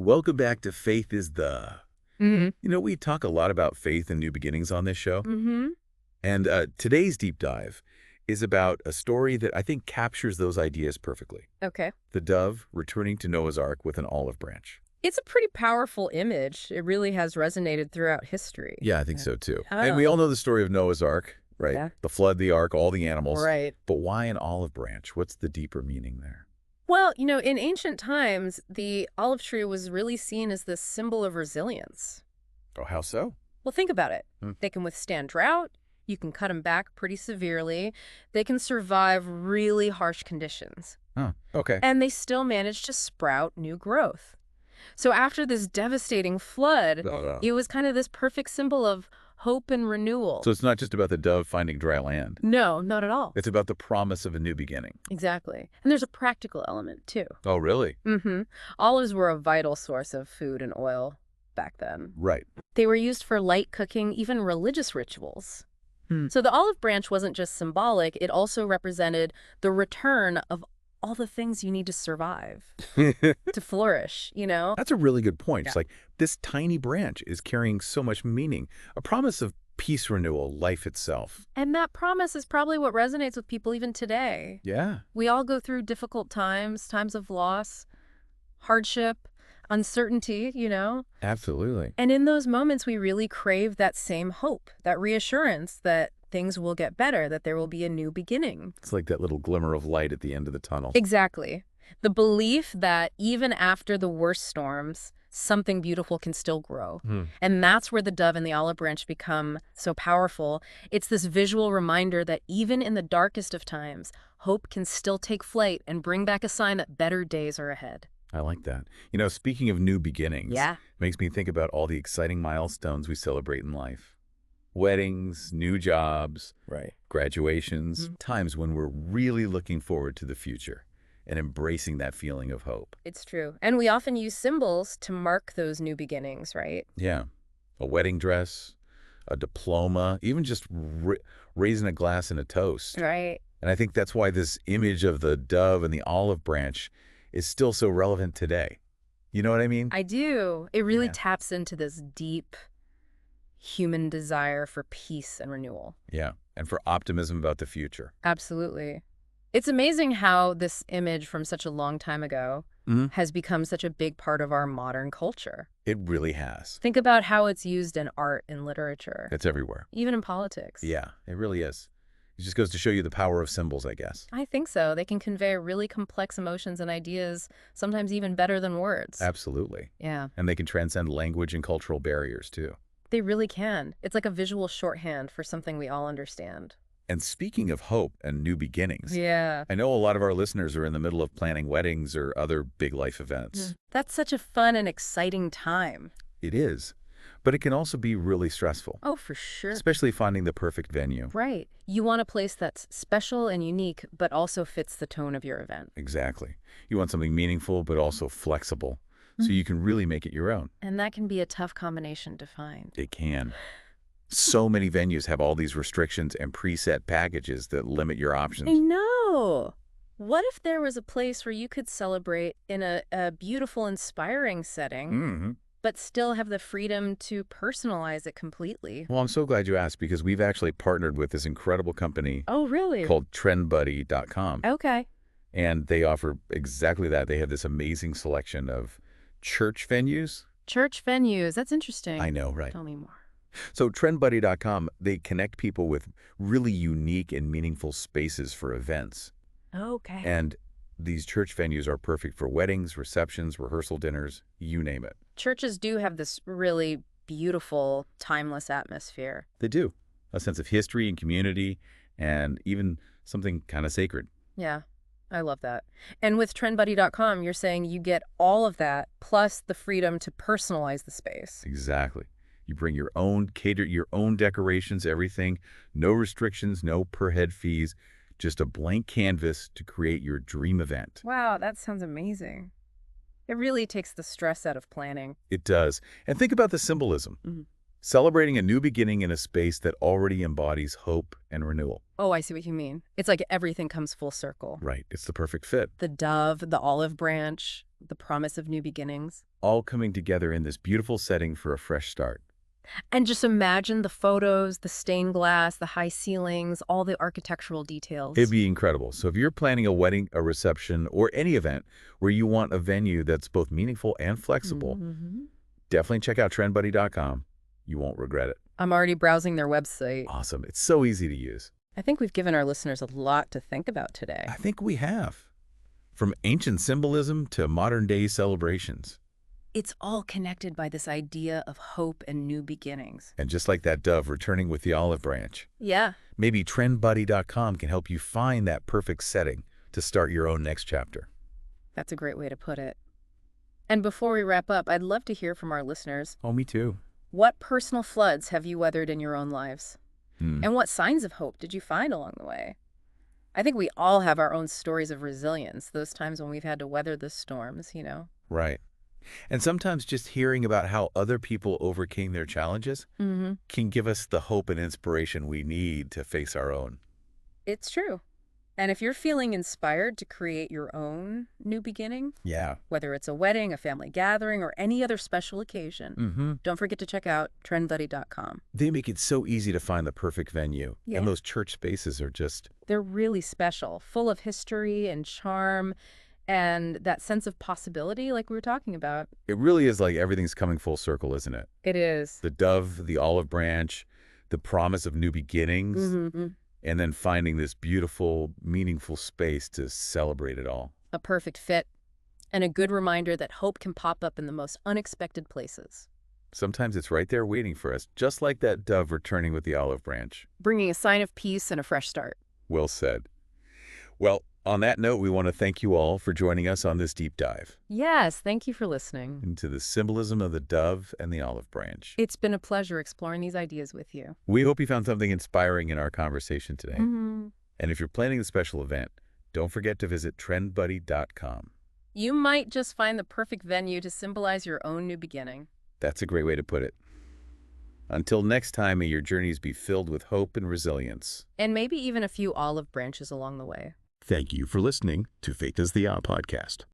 Welcome back to Faith is the. Mm-hmm. We talk a lot about faith and new beginnings on this show. Mm-hmm. And today's deep dive is about a story that I think captures those ideas perfectly. Okay. The dove returning to Noah's Ark with an olive branch. It's a pretty powerful image. It really has resonated throughout history. Yeah, I think so too. Oh. And we all know the story of Noah's Ark, right? Yeah. The flood, the ark, all the animals. Right. But why an olive branch? What's the deeper meaning there? Well, in ancient times, the olive tree was really seen as this symbol of resilience. Oh, how so? Well, think about it. Hmm. They can withstand drought. You can cut them back pretty severely. They can survive really harsh conditions. Oh, okay. And they still manage to sprout new growth. So after this devastating flood, it was kind of this perfect symbol of hope and renewal. So it's not just about the dove finding dry land. No, not at all. It's about the promise of a new beginning. Exactly. And there's a practical element, too. Oh, really? Mm-hmm. Olives were a vital source of food and oil back then. Right. They were used for light cooking, even religious rituals. So the olive branch wasn't just symbolic, it also represented the return of all the things you need to survive, to flourish, That's a really good point. Yeah. It's like this tiny branch is carrying so much meaning, a promise of peace, renewal, life itself. And that promise is probably what resonates with people even today. Yeah. We all go through difficult times, times of loss, hardship, uncertainty, Absolutely. And in those moments, we really crave that same hope, that reassurance that things will get better, that there will be a new beginning. It's like that little glimmer of light at the end of the tunnel. Exactly. The belief that even after the worst storms, something beautiful can still grow. And that's where the dove and the olive branch become so powerful. It's this visual reminder that even in the darkest of times, hope can still take flight and bring back a sign that better days are ahead. I like that. Speaking of new beginnings, Yeah. makes me think about all the exciting milestones we celebrate in life. Weddings, new jobs, Right. graduations, times when we're really looking forward to the future and embracing that feeling of hope. It's true. And we often use symbols to mark those new beginnings, right? Yeah. A wedding dress, a diploma, even just raising a glass and a toast. Right. And I think that's why this image of the dove and the olive branch is still so relevant today. You know what I mean? I do. It really Yeah. taps into this deep human desire for peace and renewal. Yeah. And for optimism about the future. Absolutely. It's amazing how this image from such a long time ago has become such a big part of our modern culture. It really has. Think about how it's used in art and literature, It's everywhere. even in politics. Yeah, it really is. It just goes to show you the power of symbols, I guess. I think so. They can convey really complex emotions and ideas, sometimes even better than words. Absolutely. Yeah, And they can transcend language and cultural barriers, too. they really can. It's like a visual shorthand for something we all understand. And speaking of hope and new beginnings, Yeah. I know a lot of our listeners are in the middle of planning weddings or other big life events. That's such a fun and exciting time. It is. But it can also be really stressful, Oh, for sure. especially finding the perfect venue. Right. You want a place that's special and unique, but also fits the tone of your event. Exactly. You want something meaningful, but also flexible, so you can really make it your own. And that can be a tough combination to find. It can. So many venues have all these restrictions and preset packages that limit your I options. know. What if there was a place where you could celebrate in a beautiful, inspiring setting, but still have the freedom to personalize it completely? Well, I'm so glad you asked because we've actually partnered with this incredible company Oh, really? called trendbuddy.com. Okay. And they offer exactly that. They have this amazing selection of church venues. Church venues. That's interesting. I know, right? Tell me more. So trendbuddy.com, they connect people with really unique and meaningful spaces for events. Okay. And these church venues are perfect for weddings, receptions, rehearsal dinners, you name it. Churches do have this really beautiful, timeless atmosphere. They do. A sense of history and community and even something kind of sacred. Yeah, I love that. And with trendbuddy.com, you're saying you get all of that, plus the freedom to personalize the space. Exactly. You bring your own, cater your own decorations, everything. No restrictions, no per head fees. Just a blank canvas to create your dream event. Wow, that sounds amazing. It really takes the stress out of planning. It does. And think about the symbolism. Celebrating a new beginning in a space that already embodies hope and renewal. Oh, I see what you mean. It's like everything comes full circle. Right, it's the perfect fit. The dove, the olive branch, the promise of new beginnings. All coming together in this beautiful setting for a fresh start. And just imagine the photos, the stained glass, the high ceilings, all the architectural details. It'd be incredible. So if you're planning a wedding, a reception, or any event where you want a venue that's both meaningful and flexible, definitely check out trendbuddy.com. You won't regret it. I'm already browsing their website. Awesome. It's so easy to use. I think we've given our listeners a lot to think about today. I think we have. From ancient symbolism to modern-day celebrations. It's all connected by this idea of hope and new beginnings. And just like that dove returning with the olive branch, Yeah. maybe trendbuddy.com can help you find that perfect setting to start your own next chapter. That's a great way to put it. And before we wrap up, I'd love to hear from our listeners. Oh, me too. What personal floods have you weathered in your own lives? And what signs of hope did you find along the way? I think we all have our own stories of resilience, those times when we've had to weather the storms, Right. And sometimes just hearing about how other people overcame their challenges can give us the hope and inspiration we need to face our own. It's true. And if you're feeling inspired to create your own new beginning, Yeah. whether it's a wedding, a family gathering, or any other special occasion, don't forget to check out trendbuddy.com. They make it so easy to find the perfect venue. Yeah. And those church spaces are just... They're really special, full of history and charm and that sense of possibility like we were talking about. It really is like everything's coming full circle, isn't it? It is. The dove, the olive branch, the promise of new beginnings, and then finding this beautiful, meaningful space to celebrate it all. A perfect fit, and a good reminder that hope can pop up in the most unexpected places. Sometimes it's right there waiting for us, just like that dove returning with the olive branch. Bringing a sign of peace and a fresh start. Well said. Well, on that note, we want to thank you all for joining us on this deep dive Yes, thank you for listening. into the symbolism of the dove and the olive branch. It's been a pleasure exploring these ideas with you. We hope you found something inspiring in our conversation today. Mm-hmm. And if you're planning a special event, don't forget to visit trendbuddy.com. You might just find the perfect venue to symbolize your own new beginning. That's a great way to put it. Until next time, may your journeys be filled with hope and resilience. And maybe even a few olive branches along the way. Thank you for listening to Faith is the Odd podcast.